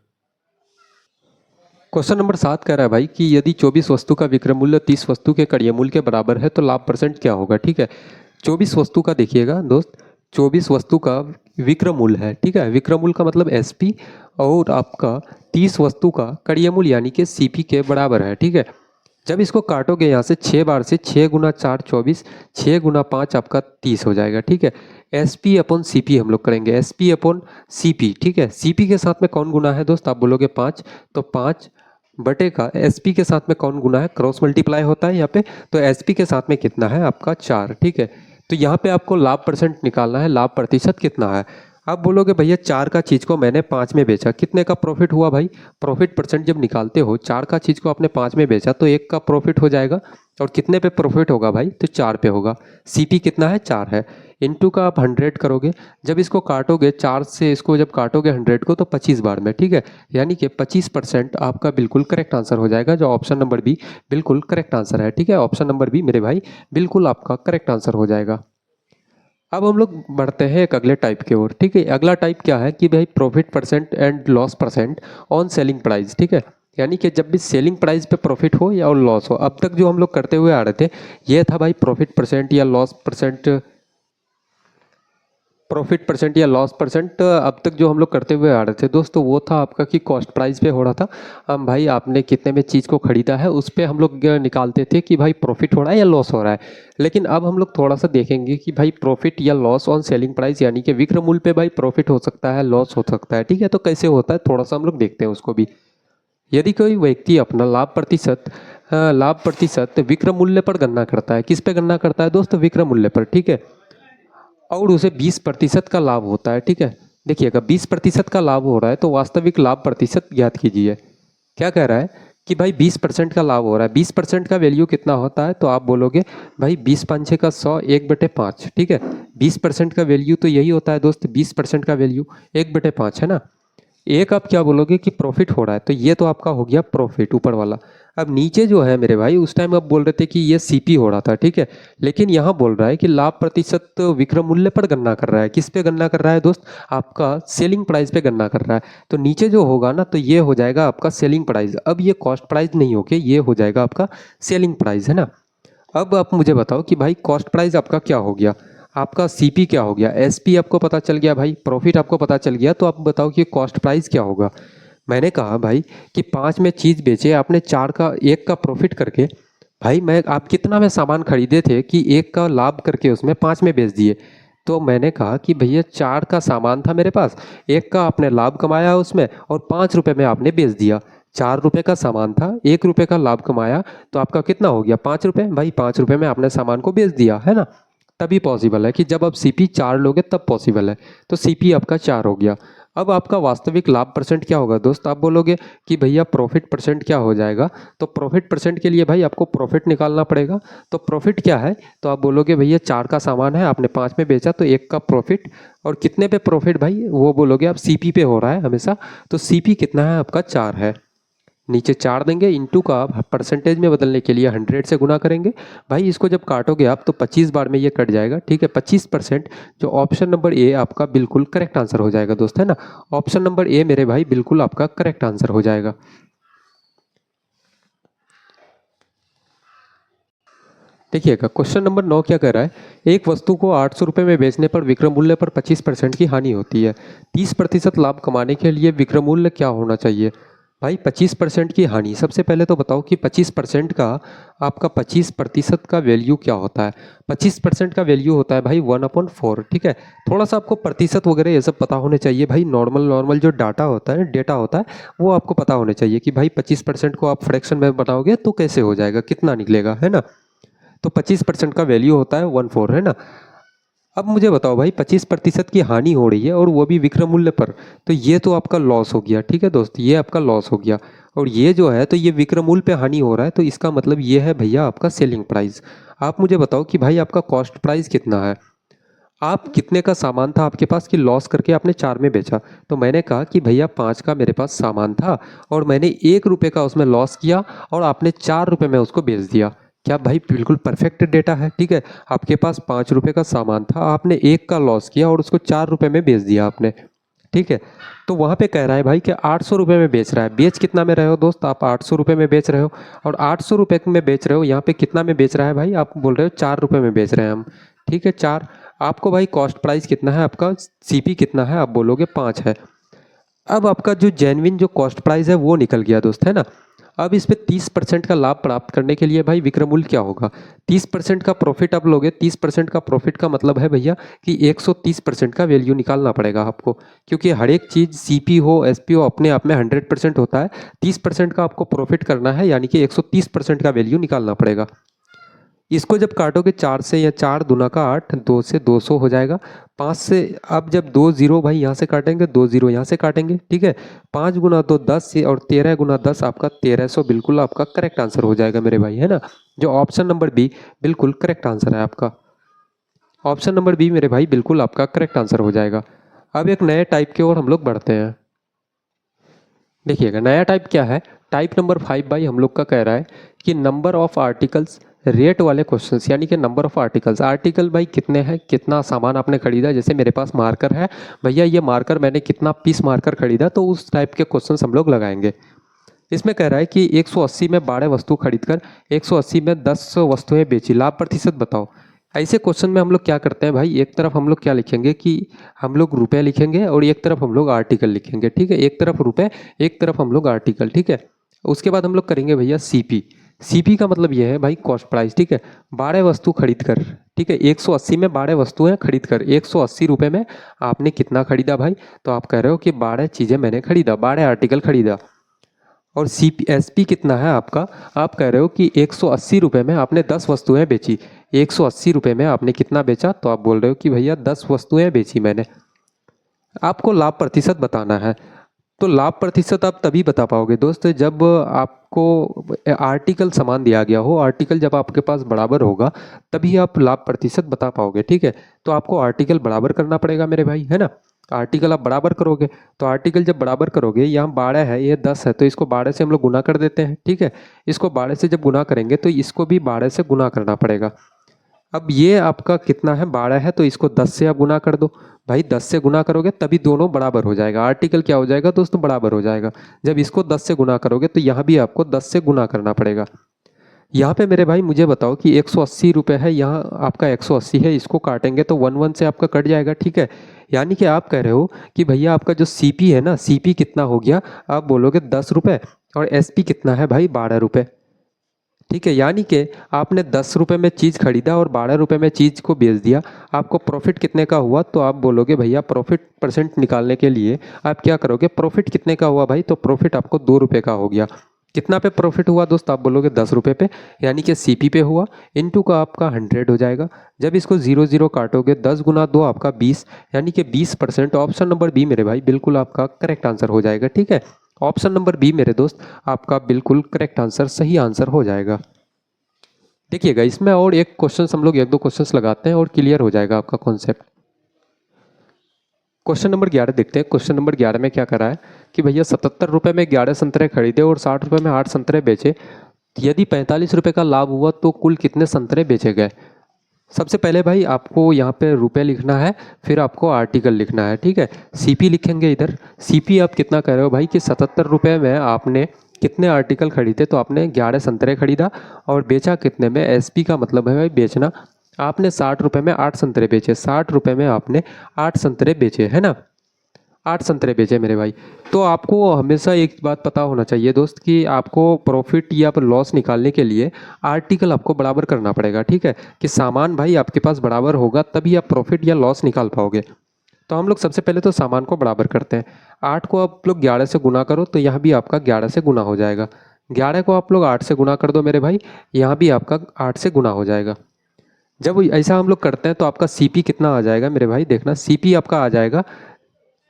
क्वेश्चन नंबर 7 कह रहा है भाई कि यदि 24 वस्तु का विक्रय मूल्य 30 वस्तु के कड़िय मूल्य के बराबर है तो लाभ परसेंट क्या होगा, ठीक है। 24 वस्तु का देखिएगा दोस्त, 24 वस्तु का विक्रय मूल्य है, ठीक है। विक्रय मूल्य का मतलब एसपी और आपका 30 वस्तु का कड़िय मूल्य यानी कि सीपी के बराबर है, ठीक है। जब इसको काटोगे यहाँ से 6 बार से, 6 गुना 4 24, 6 गुना 5 आपका 30 हो जाएगा, ठीक है। S P upon C P हम लोग करेंगे, S P upon C P, ठीक है। सी पी के साथ में कौन गुना है दोस्त, आप बोलोगे 5, तो 5 बटे का एस पी के साथ में कौन गुना है, क्रॉस मल्टीप्लाई होता है यहाँ पे। तो एस पी के साथ में कितना है आपका 4, ठीक है। तो यहाँ पे आपको लाभ परसेंट निकालना है, लाभ प्रतिशत कितना है। आप बोलोगे भैया 4 का चीज़ को मैंने 5 में बेचा, कितने का प्रॉफिट हुआ भाई। प्रॉफिट परसेंट जब निकालते हो, 4 का चीज़ को आपने 5 में बेचा तो 1 का प्रॉफिट हो जाएगा। और कितने पे प्रॉफिट होगा भाई, तो 4 पे होगा। सीपी कितना है, 4 है। इनटू का आप 100 करोगे, जब इसको काटोगे 4 से इसको जब काटोगे 100 को तो 25 बार में, ठीक है। यानी कि 25% आपका बिल्कुल करेक्ट आंसर हो जाएगा, जो ऑप्शन नंबर बी बिल्कुल करेक्ट आंसर है, ठीक है। ऑप्शन नंबर बी मेरे भाई बिल्कुल आपका करेक्ट आंसर हो जाएगा। अब हम लोग बढ़ते हैं एक अगले टाइप की ओर, ठीक है। अगला टाइप क्या है कि भाई profit percent and loss percent on selling price, ठीक है। यानी कि जब भी सेलिंग प्राइस पे प्रॉफिट हो या और लॉस हो। अब तक जो हम लोग करते हुए आ रहे थे ये था भाई प्रॉफिट परसेंट या लॉस परसेंट, प्रॉफिट परसेंट या लॉस परसेंट। अब तक जो हम लोग करते हुए आ रहे थे दोस्तों वो था आपका कि कॉस्ट प्राइस पे हो रहा था। हम भाई आपने कितने में चीज़ को खरीदा है उस पर हम लोग निकालते थे कि भाई प्रॉफिट हो रहा है या लॉस हो रहा है। लेकिन अब हम लोग थोड़ा सा देखेंगे कि भाई प्रॉफिट या लॉस ऑन सेलिंग प्राइस, यानी कि विक्रय मूल्य पे भाई प्रॉफिट हो सकता है, लॉस हो सकता है, ठीक है। तो कैसे होता है थोड़ा सा हम लोग देखते हैं उसको भी। यदि कोई व्यक्ति अपना लाभ प्रतिशत विक्रय मूल्य पर गणना करता है, किस पे गणना करता है दोस्त, विक्रय मूल्य पर, ठीक है। और उसे 20% का लाभ होता है, ठीक है। देखिएगा 20% का लाभ हो रहा है तो वास्तविक लाभ प्रतिशत ज्ञात कीजिए। क्या कह रहा है कि भाई 20% का लाभ हो रहा है, 20% का वैल्यू कितना होता है तो आप बोलोगे भाई 20 पंचे का 100, 1/5, ठीक है। 20% का वैल्यू तो यही होता है दोस्त, 20% का वैल्यू 1/5 है ना। एक आप क्या बोलोगे कि प्रॉफिट हो रहा है, तो ये तो आपका हो गया प्रॉफिट ऊपर वाला। अब नीचे जो है मेरे भाई उस टाइम आप बोल रहे थे कि ये सीपी हो रहा था, ठीक है, लेकिन यहाँ बोल रहा है कि लाभ प्रतिशत विक्रय मूल्य पर गणना कर रहा है। किस पे गणना कर रहा है दोस्त? आपका सेलिंग प्राइस पे गणना कर रहा है। तो नीचे जो होगा ना तो ये हो जाएगा आपका सेलिंग प्राइस। अब ये कॉस्ट प्राइस नहीं होके ये हो जाएगा आपका सेलिंग प्राइस, है ना। अब आप मुझे बताओ कि भाई कॉस्ट प्राइस आपका क्या हो गया, आपका सीपी क्या हो गया, एसपी आपको पता चल गया भाई, प्रॉफिट आपको पता चल गया, तो आप बताओ कि कॉस्ट प्राइस क्या होगा। मैंने कहा भाई कि 5 में चीज़ बेचे आपने, 4 का 1 का प्रॉफिट करके, भाई मैं आप कितना में सामान खरीदे थे कि 1 का लाभ करके उसमें 5 में बेच दिए। तो मैंने कहा कि भैया 4 का सामान था मेरे पास, 1 का आपने लाभ कमाया उसमें और 5 रुपये में आपने बेच दिया। 4 रुपये का सामान था, 1 रुपये का लाभ कमाया, तो आपका कितना हो गया? 5 रुपये। भाई 5 रुपये में आपने सामान को बेच दिया, है ना। तभी पॉसिबल है कि जब आप सीपी 4 लोगे तब पॉसिबल है। तो सीपी आपका 4 हो गया। अब आपका वास्तविक लाभ परसेंट क्या होगा दोस्त? आप बोलोगे कि भैया प्रॉफिट परसेंट क्या हो जाएगा? तो प्रॉफिट परसेंट के लिए भाई आपको प्रॉफिट निकालना पड़ेगा। तो प्रॉफिट क्या है? तो आप बोलोगे भैया 4 का सामान है, आपने 5 में बेचा तो 1 का प्रॉफिट, और कितने पे प्रॉफिट भाई वो बोलोगे आप, सीपी पे हो रहा है हमेशा। तो सीपी कितना है आपका? 4 है। नीचे 4 देंगे, इंटू का परसेंटेज में बदलने के लिए 100 से गुना करेंगे। भाई इसको जब काटोगे आप तो 25 बार में ये कट जाएगा, ठीक है। 25%, जो ऑप्शन नंबर ए आपका बिल्कुल करेक्ट आंसर हो जाएगा दोस्त, है ना। ऑप्शन नंबर ए मेरे भाई बिल्कुल आपका करेक्ट आंसर हो जाएगा। देखिएगा क्वेश्चन नंबर 9 क्या कह रहा है, एक वस्तु को 800 रुपये में बेचने पर विक्रय मूल्य पर 25% की हानि होती है। 30% लाभ कमाने के लिए विक्रय मूल्य क्या होना चाहिए? भाई 25% की हानि, सबसे पहले तो बताओ कि 25% का आपका 25% का वैल्यू क्या होता है? 25% का वैल्यू होता है भाई 1/4, ठीक है। थोड़ा सा आपको प्रतिशत वगैरह ये सब पता होने चाहिए भाई। नॉर्मल नॉर्मल जो डाटा होता है, डेटा होता है, वो आपको पता होने चाहिए कि भाई 25% को आप फ्रैक्शन में बनाओगे तो कैसे हो जाएगा, कितना निकलेगा, है ना। तो 25% का वैल्यू होता है 1/4, है ना। अब मुझे बताओ भाई 25% की हानि हो रही है और वो भी विक्रय मूल्य पर, तो ये तो आपका लॉस हो गया, ठीक है दोस्त, ये आपका लॉस हो गया। और ये जो है तो ये विक्रय मूल्य पे हानि हो रहा है, तो इसका मतलब ये है भैया आपका सेलिंग प्राइस। आप मुझे बताओ कि भाई आपका कॉस्ट प्राइस कितना है, आप कितने का सामान था आपके पास कि लॉस करके आपने 4 में बेचा। तो मैंने कहा कि भैया 5 का मेरे पास सामान था और मैंने 1 रुपये का उसमें लॉस किया और आपने 4 रुपये में उसको बेच दिया। क्या भाई बिल्कुल परफेक्ट डेटा है, ठीक है। आपके पास 5 रुपये का सामान था, आपने 1 का लॉस किया और उसको 4 रुपये में बेच दिया आपने, ठीक है। तो वहाँ पे कह रहा है भाई कि 800 रुपये में बेच रहा है। बेच कितना में रहे हो दोस्त? आप 800 रुपये में बेच रहे हो, और 800 रुपये में बेच रहे हो, यहाँ पे कितना में बेच रहा है भाई? आप बोल रहे हो 4 रुपये में बेच रहे हैं हम, ठीक है 4। आपको भाई कॉस्ट प्राइस कितना है आपका, सीपी कितना है? आप बोलोगे 5 है। अब आपका जो जेन्युइन जो कॉस्ट प्राइस है वो निकल गया दोस्त, है ना। अब इस पे 30% का लाभ प्राप्त करने के लिए भाई विक्रय मूल्य क्या होगा? 30% का प्रॉफिट आप लोगे, 30% का प्रॉफिट का मतलब है भैया कि 130% का वैल्यू निकालना पड़ेगा आपको, क्योंकि हर एक चीज़ सीपी हो एसपी हो अपने आप में 100% होता है। 30% का आपको प्रॉफिट करना है, यानी कि 130% का वैल्यू निकालना पड़ेगा। इसको जब काटोगे 4 से, या 4 दूना का 8, 2 से 200 हो जाएगा। 5 से अब जब 2 जीरो भाई यहाँ से काटेंगे, 2 जीरो यहाँ से काटेंगे, ठीक है। 5 गुना 2 10 से, और 13 गुना 10 आपका 1300 बिल्कुल आपका करेक्ट आंसर हो जाएगा मेरे भाई, है ना। जो ऑप्शन नंबर बी बिल्कुल करेक्ट आंसर है आपका। ऑप्शन नंबर बी मेरे भाई बिल्कुल आपका करेक्ट आंसर हो जाएगा। अब एक नए टाइप की ओर हम लोग बढ़ते हैं। देखिएगा नया टाइप क्या है, टाइप नंबर 5 भाई हम लोग का कह रहा है कि नंबर ऑफ आर्टिकल्स रेट वाले क्वेश्चंस, यानी कि नंबर ऑफ आर्टिकल्स, आर्टिकल भाई कितने हैं, कितना सामान आपने खरीदा। जैसे मेरे पास मार्कर है भैया, ये मार्कर मैंने कितना पीस मार्कर खरीदा, तो उस टाइप के क्वेश्चंस हम लोग लगाएंगे। इसमें कह रहा है कि 180 में 12 वस्तु खरीदकर 180 में 10 वस्तुएं बेची, लाभ प्रतिशत बताओ। ऐसे क्वेश्चन में हम लोग क्या करते हैं भाई, एक तरफ हम लोग क्या लिखेंगे कि हम लोग रुपए लिखेंगे और एक तरफ हम लोग आर्टिकल लिखेंगे, ठीक है। एक तरफ रुपए, एक तरफ हम लोग आर्टिकल, ठीक है। उसके बाद हम लोग करेंगे भैया सीपी। सीपी का मतलब ये है भाई कॉस्ट प्राइस, ठीक है। 12 वस्तु खरीद कर, ठीक है, 180 में 12 वस्तुएं खरीद कर 180 रुपये में आपने कितना खरीदा भाई? तो आप कह रहे हो कि 12 चीज़ें मैंने खरीदा, 12 आर्टिकल खरीदा। और सी पी एस पी कितना है आपका? आप कह रहे हो कि 180 रुपये में आपने 10 वस्तुएं बेची। 180 रुपये में आपने कितना बेचा? तो आप बोल रहे हो कि भैया 10 वस्तुएं बेची मैंने। आपको लाभ प्रतिशत बताना है। तो लाभ प्रतिशत आप तभी बता पाओगे दोस्त जब आपको आर्टिकल समान दिया गया हो, आर्टिकल जब आपके पास बराबर होगा तभी आप लाभ प्रतिशत बता पाओगे, ठीक है। तो आपको आर्टिकल बराबर करना पड़ेगा मेरे भाई, है ना। आर्टिकल आप बराबर करोगे, तो आर्टिकल जब बराबर करोगे, यहाँ 12 है, ये 10 है, तो इसको 12 से हम लोग गुना कर देते हैं। ठीक है, इसको 12 से जब गुना करेंगे तो इसको भी 12 से गुना करना पड़ेगा। अब ये आपका कितना है, 12 है, तो इसको 10 से आप गुना कर दो। भाई 10 से गुना करोगे तभी दोनों बराबर हो जाएगा, आर्टिकल क्या हो जाएगा दोस्तों, बराबर हो जाएगा। जब इसको 10 से गुना करोगे तो यहाँ भी आपको 10 से गुना करना पड़ेगा। यहाँ पे मेरे भाई मुझे बताओ कि 180 रुपये है, यहाँ आपका 180 है, इसको काटेंगे तो 1 से आपका कट जाएगा। ठीक है, यानी कि आप कह रहे हो कि भैया आपका जो सीपी है ना, सीपी कितना हो गया, आप बोलोगे 10 रुपये, और एसपी कितना है भाई, 12 रुपये। ठीक है, यानी कि आपने 10 रुपये में चीज़ खरीदा और 12 रुपये में चीज़ को बेच दिया, आपको प्रॉफिट कितने का हुआ, तो आप बोलोगे भैया प्रॉफिट परसेंट निकालने के लिए आप क्या करोगे, प्रॉफिट कितने का हुआ भाई, तो प्रॉफिट आपको 2 रुपये का हो गया। कितना पे प्रॉफिट हुआ दोस्त, आप बोलोगे 10 रुपये पे, यानी कि सीपी पे हुआ, इनटू का आपका 100 हो जाएगा। जब इसको 0 काटोगे, 10 गुना 2 आपका 20, यानी कि 20%। ऑप्शन नंबर बी मेरे भाई बिल्कुल आपका करेक्ट आंसर हो जाएगा। ठीक है, ऑप्शन नंबर बी मेरे दोस्त आपका बिल्कुल करेक्ट आंसर, सही आंसर हो जाएगा। देखिएगा इसमें और एक क्वेश्चन हम लोग 1-2 क्वेश्चंस लगाते हैं और क्लियर हो जाएगा आपका कॉन्सेप्ट। क्वेश्चन नंबर 11 देखते हैं। क्वेश्चन नंबर 11 में क्या करा है कि भैया 77 रुपये में 11 संतरे खरीदे और 60 रुपये में 8 संतरे बेचे, यदि 45 रुपये का लाभ हुआ तो कुल कितने संतरे बेचे गए। सबसे पहले भाई आपको यहाँ पे रुपए लिखना है, फिर आपको आर्टिकल लिखना है। ठीक है, सीपी लिखेंगे इधर। सीपी आप कितना कह रहे हो भाई कि 77 रुपये में आपने कितने आर्टिकल खरीदे, तो आपने 11 संतरे खरीदा, और बेचा कितने में, एसपी का मतलब है भाई बेचना। आपने 60 रुपये में 8 संतरे बेचे, 60 रुपये में आपने 8 संतरे बेचे, है ना, 8 संतरे बेचे मेरे भाई। तो आपको हमेशा एक बात पता होना चाहिए दोस्त कि आपको प्रॉफिट या फिर लॉस निकालने के लिए आर्टिकल आपको बराबर करना पड़ेगा। ठीक है, कि सामान भाई आपके पास बराबर होगा तभी आप प्रॉफिट या लॉस निकाल पाओगे। तो हम लोग सबसे पहले तो सामान को बराबर करते हैं। 8 को आप लोग 11 से गुना करो तो यहाँ भी आपका 11 से गुना हो जाएगा। 11 को आप लोग 8 से गुना कर दो मेरे भाई, यहाँ भी आपका 8 से गुना हो जाएगा। जब ऐसा हम लोग करते हैं तो आपका सीपी कितना आ जाएगा मेरे भाई, देखना सीपी आपका आ जाएगा,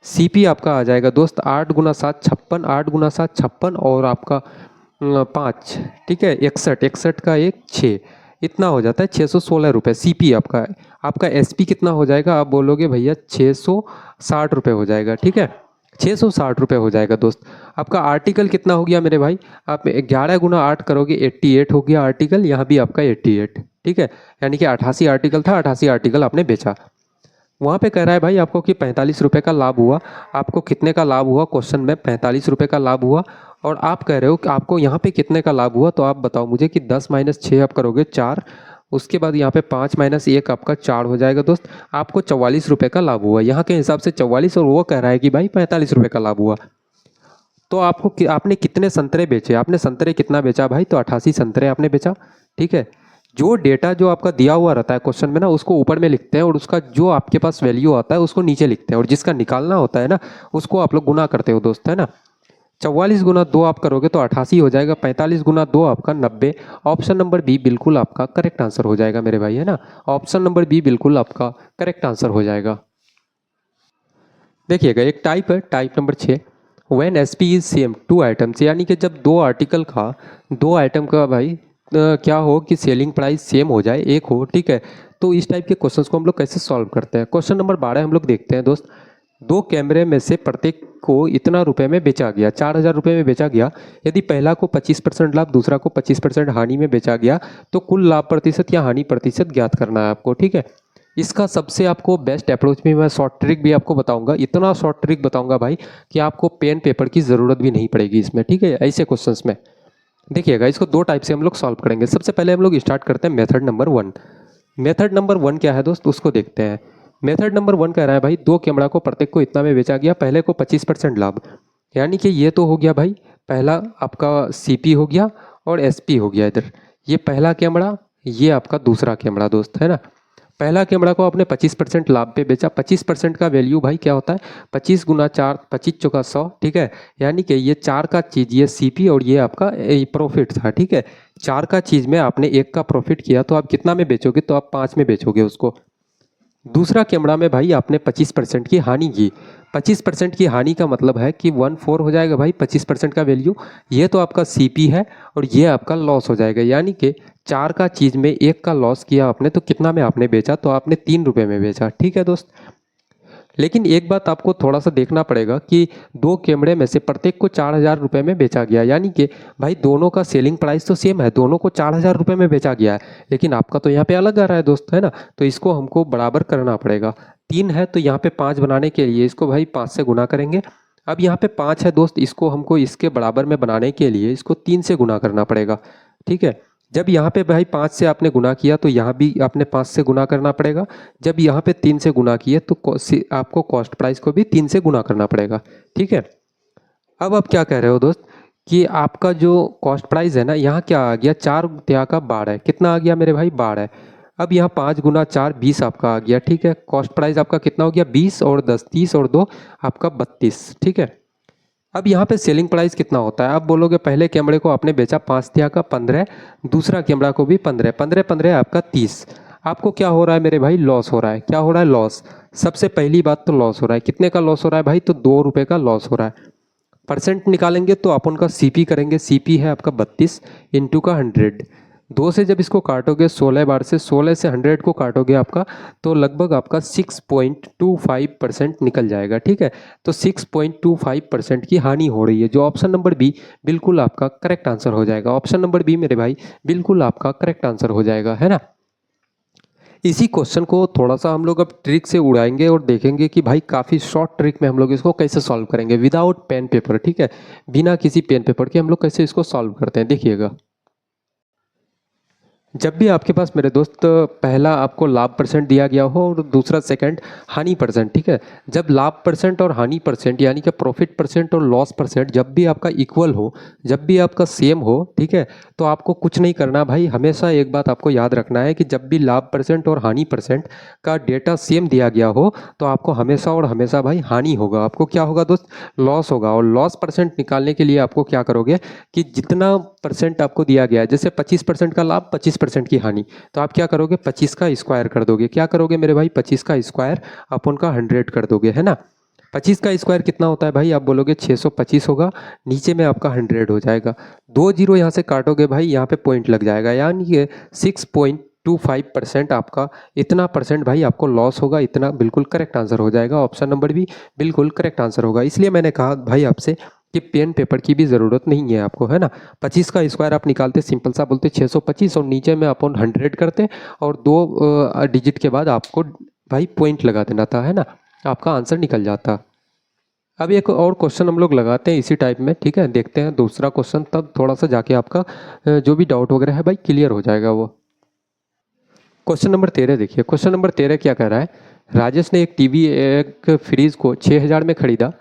सीपी आपका आ जाएगा दोस्त 8 गुना 7 56, 8 गुना 7 56, और आपका 5, ठीक है 61, 61 का 1 6, इतना हो जाता है 616 रुपये सीपी आपका है। आपका एसपी कितना हो जाएगा, आप बोलोगे भैया 660 रुपये हो जाएगा। ठीक है, 660 रुपये हो जाएगा दोस्त। आपका आर्टिकल कितना हो गया मेरे भाई, आप 11 गुना 8 करोगे 88 हो गया आर्टिकल, यहाँ भी आपका 88। ठीक है, यानी कि 88 आर्टिकल था, 88 आर्टिकल आपने बेचा। वहाँ पे कह रहा है भाई आपको कि 45 रुपये का लाभ हुआ, आपको कितने का लाभ हुआ, क्वेश्चन में 45 रुपये का लाभ हुआ, और आप कह रहे हो कि आपको यहाँ पे कितने का लाभ हुआ, तो आप बताओ मुझे कि 10 - 6 आप करोगे 4, उसके बाद यहाँ पे 5 - 1 आपका 4 हो जाएगा दोस्त। आपको 44 रुपये का लाभ हुआ, यहाँ के हिसाब से 44, और वो कह रहा है कि भाई 45 रुपये का लाभ हुआ। तो आपको आपने कितने संतरे बेचे, आपने संतरे कितना बेचा भाई, तो 88 संतरे आपने बेचा। ठीक है, जो डेटा जो आपका दिया हुआ रहता है क्वेश्चन में ना, उसको ऊपर में लिखते हैं, और उसका जो आपके पास वैल्यू आता है उसको नीचे लिखते हैं, और जिसका निकालना होता है ना उसको आप लोग गुना करते हो दोस्त, है ना। 44 गुना 2 आप करोगे तो 88 हो जाएगा, 45 गुना 2 आपका 90। ऑप्शन नंबर बी बिल्कुल आपका करेक्ट आंसर हो जाएगा मेरे भाई, है ना। ऑप्शन नंबर बी बिल्कुल आपका करेक्ट आंसर हो जाएगा। देखिएगा एक टाइप है, type number 6, when SP is same 2 items, यानी कि जब 2 आर्टिकल का 2 आइटम का भाई क्या हो कि सेलिंग प्राइस सेम हो जाए, एक हो। ठीक है, तो इस टाइप के क्वेश्चंस को हम लोग कैसे सॉल्व करते हैं। क्वेश्चन नंबर 12 हम लोग देखते हैं दोस्त। 2 कैमरे में से प्रत्येक को इतना रुपए में बेचा गया, 4000 रुपये में बेचा गया। यदि पहला को 25% लाभ, दूसरा को 25% हानि में बेचा गया, तो कुल लाभ प्रतिशत या हानि प्रतिशत ज्ञात करना है आपको। ठीक है, इसका सबसे आपको बेस्ट अप्रोच भी मैं शॉर्ट ट्रिक भी आपको बताऊंगा, इतना शॉर्ट ट्रिक बताऊंगा भाई कि आपको पेन पेपर की ज़रूरत भी नहीं पड़ेगी इसमें। ठीक है, ऐसे क्वेश्चंस में देखिएगा इसको 2 टाइप से हम लोग सॉल्व करेंगे। सबसे पहले हम लोग स्टार्ट करते हैं मेथड नंबर 1। मेथड नंबर 1 क्या है दोस्त, उसको देखते हैं। मेथड नंबर 1 कह रहा है भाई 2 कैमरा को प्रत्येक को इतना में बेचा गया, पहले को 25% लाभ, यानी कि ये तो हो गया भाई पहला आपका सीपी हो गया और एसपी हो गया इधर, ये पहला कैमरा, ये आपका दूसरा कैमरा दोस्त, है ना। पहला कैमरा को आपने 25% लाभ पे बेचा। 25% का वैल्यू भाई क्या होता है, 25 गुना 4, 25 चौका 100। ठीक है, यानी कि ये 4 का चीज़, ये सीपी और ये आपका प्रॉफिट था। ठीक है, 4 का चीज़ में आपने 1 का प्रॉफिट किया, तो आप कितना में बेचोगे, तो आप 5 में बेचोगे उसको। दूसरा कैमरा में भाई आपने 25% की हानि की। 25% की हानि का मतलब है कि 14 हो जाएगा भाई 25% का वैल्यू, ये तो आपका सीपी है, और ये आपका लॉस हो जाएगा, यानी कि 4 का चीज़ में 1 का लॉस किया आपने, तो कितना में आपने बेचा, तो आपने 3 रुपये में बेचा। ठीक है दोस्त, लेकिन एक बात आपको थोड़ा सा देखना पड़ेगा कि दो कैमरे में से प्रत्येक को 4,000 रुपये में बेचा गया, यानी कि भाई दोनों का सेलिंग प्राइस तो सेम है, दोनों को 4,000 रुपये में बेचा गया है, लेकिन आपका तो यहाँ पे अलग आ रहा है दोस्त, है ना। तो इसको हमको बराबर करना पड़ेगा। 3 है तो यहाँ पे 5 बनाने के लिए इसको भाई 5 से गुना करेंगे। अब यहाँ पे 5 है दोस्त, इसको हमको इसके बराबर में बनाने के लिए इसको 3 से गुना करना पड़ेगा, ठीक है। जब यहाँ पे भाई 5 से आपने गुना किया तो यहाँ भी आपने 5 से गुना करना पड़ेगा। जब यहाँ पे 3 से गुना किए तो आपको कॉस्ट प्राइस को भी 3 से गुना करना पड़ेगा, ठीक है। अब आप क्या कह रहे हो दोस्त कि आपका जो कॉस्ट प्राइस है ना, यहाँ क्या आ गया, 4 तिया का 12 है, कितना आ गया मेरे भाई 12 है। अब यहाँ 5 गुना 4 20 आपका आ गया, ठीक है। कॉस्ट प्राइस आपका कितना हो गया 20 और 10 30 और 2 आपका 32, ठीक है। अब यहाँ पे सेलिंग प्राइस कितना होता है, आप बोलोगे पहले कैमरे को आपने बेचा 5 तिया का 15, दूसरा कैमरा को भी 15, 15 15 आपका 30। आपको क्या हो रहा है मेरे भाई, लॉस हो रहा है। क्या हो रहा है, लॉस। सबसे पहली बात तो लॉस हो रहा है। कितने का लॉस हो रहा है भाई, तो 2 रुपये का लॉस हो रहा है। परसेंट निकालेंगे तो अपन का सीपी करेंगे, सीपी है आपका 32 इंटू का 100। 2 से जब इसको काटोगे 16 बार से, 16 से 100 को काटोगे आपका तो लगभग आपका 6.25% निकल जाएगा, ठीक है। तो 6.25% की हानि हो रही है, जो ऑप्शन नंबर बी बिल्कुल आपका करेक्ट आंसर हो जाएगा। ऑप्शन नंबर बी मेरे भाई बिल्कुल आपका करेक्ट आंसर हो जाएगा, है ना। इसी क्वेश्चन को थोड़ा सा हम लोग अब ट्रिक से उड़ाएंगे और देखेंगे कि भाई काफ़ी शॉर्ट ट्रिक में हम लोग इसको कैसे सॉल्व करेंगे विदाउट पेन पेपर, ठीक है। बिना किसी पेन पेपर के हम लोग कैसे इसको सॉल्व करते हैं, देखिएगा। जब भी आपके पास मेरे दोस्त पहला आपको लाभ परसेंट दिया गया हो और दूसरा सेकंड हानि परसेंट, ठीक है। जब लाभ परसेंट और हानि परसेंट यानी कि प्रॉफिट परसेंट और लॉस परसेंट जब भी आपका इक्वल हो, जब भी आपका सेम हो, ठीक है, तो आपको कुछ नहीं करना भाई। हमेशा एक बात आपको याद रखना है कि जब भी लाभ परसेंट और हानि परसेंट का डेटा सेम दिया गया हो तो आपको हमेशा और हमेशा भाई हानि होगा। आपको क्या होगा दोस्त, लॉस होगा। और लॉस परसेंट निकालने के लिए आपको क्या करोगे कि जितना परसेंट आपको दिया गया है, जैसे 25% का लाभ 25% की हानि, तो आप क्या करोगे 25 का स्क्वायर कर दोगे। क्या करोगे मेरे भाई, 25 का स्क्वायर अपन का 100 कर दोगे, है ना। 25 का स्क्वायर कितना होता है भाई, आप बोलोगे 625 होगा, नीचे में आपका 100 हो जाएगा। 2 जीरो यहाँ से काटोगे भाई, यहाँ पे पॉइंट लग जाएगा, यानी कि 6.25% आपका इतना परसेंट भाई आपको लॉस होगा। इतना बिल्कुल करेक्ट आंसर हो जाएगा। ऑप्शन नंबर भी बिल्कुल करेक्ट आंसर होगा। इसलिए मैंने कहा भाई आपसे कि पेन पेपर की भी ज़रूरत नहीं है आपको, है ना। 25 का स्क्वायर आप निकालते सिंपल सा बोलते 625 और नीचे में अपन 100 करते और 2 डिजिट के बाद आपको भाई पॉइंट लगा देना था, है ना, आपका आंसर निकल जाता। अब एक और क्वेश्चन हम लोग लगाते हैं इसी टाइप में, ठीक है। देखते हैं दूसरा क्वेश्चन, तब थोड़ा सा जाके आपका जो भी डाउट वगैरह है भाई क्लियर हो जाएगा वो। क्वेश्चन नंबर 13 देखिए। क्वेश्चन नंबर 13 क्या कह रहा है, राजेश ने एक टीवी एक फ्रिज को 6,000 में खरीदा।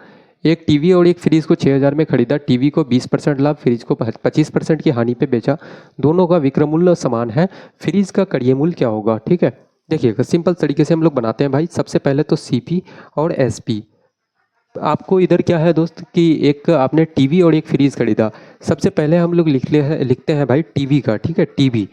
एक टीवी और एक फ्रिज को 6,000 में खरीदा। टीवी को 20% लाभ, फ्रिज को 25% की हानि पे बेचा। दोनों का विक्रय मूल्य समान है, फ्रिज का क्रय मूल्य क्या होगा, ठीक है। देखिएगा सिंपल तरीके से हम लोग बनाते हैं भाई। सबसे पहले तो सीपी और एसपी। आपको इधर क्या है दोस्त कि एक आपने टीवी और एक फ्रिज खरीदा। सबसे पहले हम लोग लिखते हैं भाई टीवी का, ठीक है। टीवी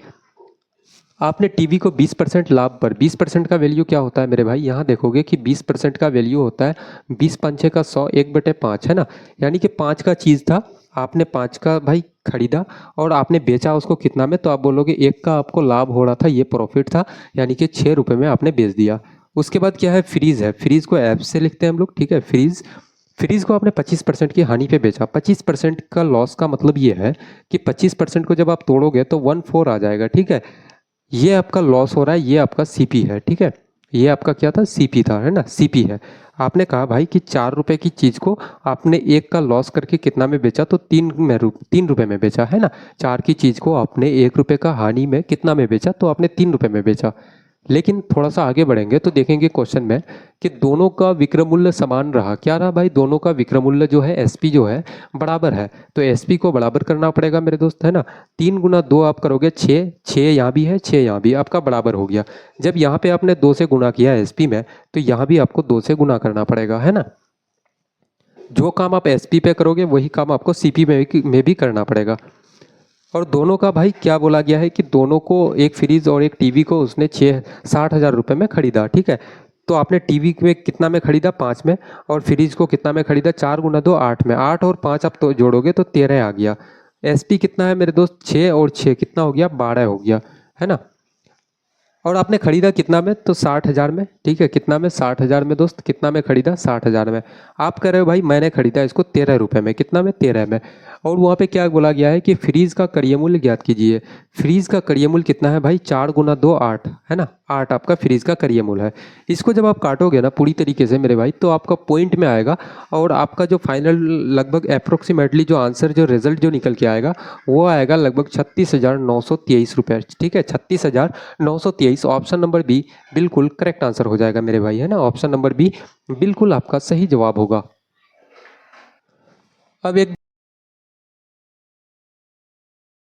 आपने टीवी को 20% लाभ पर, 20% का वैल्यू क्या होता है मेरे भाई, यहाँ देखोगे कि 20% का वैल्यू होता है 20 पंचे का 100, 1/5, है ना। यानी कि 5 का चीज़ था, आपने 5 का भाई खरीदा और आपने बेचा उसको कितना में, तो आप बोलोगे 1 का आपको लाभ हो रहा था, ये प्रॉफिट था, यानी कि 6 रुपये में आपने बेच दिया। उसके बाद क्या है, फ्रीज है। फ्रीज को ऐप से लिखते हैं हम लोग, ठीक है। फ्रीज फ्रीज को आपने 25% की हानि पे बेचा। 25% का लॉस का मतलब ये है कि 25% को जब आप तोड़ोगे तो 1/4 आ जाएगा, ठीक है। ये आपका लॉस हो रहा है, ये आपका सीपी है, ठीक है। ये आपका क्या था, सीपी था, है ना, सीपी है। आपने कहा भाई कि 4 रुपए की चीज़ को आपने 1 का लॉस करके कितना में बेचा, तो 3 रुपए में बेचा, है ना। 4 की चीज़ को आपने 1 रुपये का हानि में कितना में बेचा, तो आपने 3 रुपये में बेचा। लेकिन थोड़ा सा आगे बढ़ेंगे तो देखेंगे क्वेश्चन में कि दोनों का विक्रय मूल्य समान रहा। क्या रहा भाई, दोनों का विक्रय मूल्य जो है एसपी जो है बराबर है, तो एसपी को बराबर करना पड़ेगा मेरे दोस्त, है ना। 3 गुना 2 आप करोगे 6, 6 यहाँ भी है, 6 यहाँ भी, आपका बराबर हो गया। जब यहाँ पे आपने 2 से गुना किया एसपी में, तो यहाँ भी आपको 2 से गुना करना पड़ेगा, है ना। जो काम आप एसपी पे करोगे वही काम आपको सीपी में भी करना पड़ेगा। और दोनों का भाई क्या बोला गया है कि दोनों को, एक फ्रिज और एक टीवी को उसने 60,000 रुपये में खरीदा, ठीक है। तो आपने टीवी में कितना में खरीदा, 5 में, और फ्रिज को कितना में खरीदा, 4 गुना 2 8 में। 8 और 5 आप तो जोड़ोगे तो 13 आ गया। एसपी कितना है मेरे दोस्त, 6 और 6 कितना हो गया, 12 हो गया, है ना। और आपने खरीदा कितना में, तो 60,000 में। ठीक है, कितना में, 60,000 में दोस्त। कितना में खरीदा, 60,000 में। आप कह रहे हो भाई मैंने खरीदा इसको 13 रुपये में। कितना में, 13 में। और वहाँ पे क्या बोला गया है कि फ्रीज का क्रय मूल्य ज्ञात कीजिए। फ्रीज का क्रय मूल्य कितना है भाई, 4 गुना 2 8 है ना, 8 आपका फ्रीज का क्रय मूल्य है। इसको जब आप काटोगे ना पूरी तरीके से मेरे भाई, तो आपका पॉइंट में आएगा और आपका जो फाइनल लगभग अप्रोक्सीमेटली जो आंसर, जो रिजल्ट जो निकल के आएगा वो आएगा लगभग 36,923 रुपये। ठीक है, 36,923। ऑप्शन नंबर बी बिल्कुल करेक्ट आंसर हो जाएगा मेरे भाई, है ना। ऑप्शन नंबर बी बिल्कुल आपका सही जवाब होगा। अब एक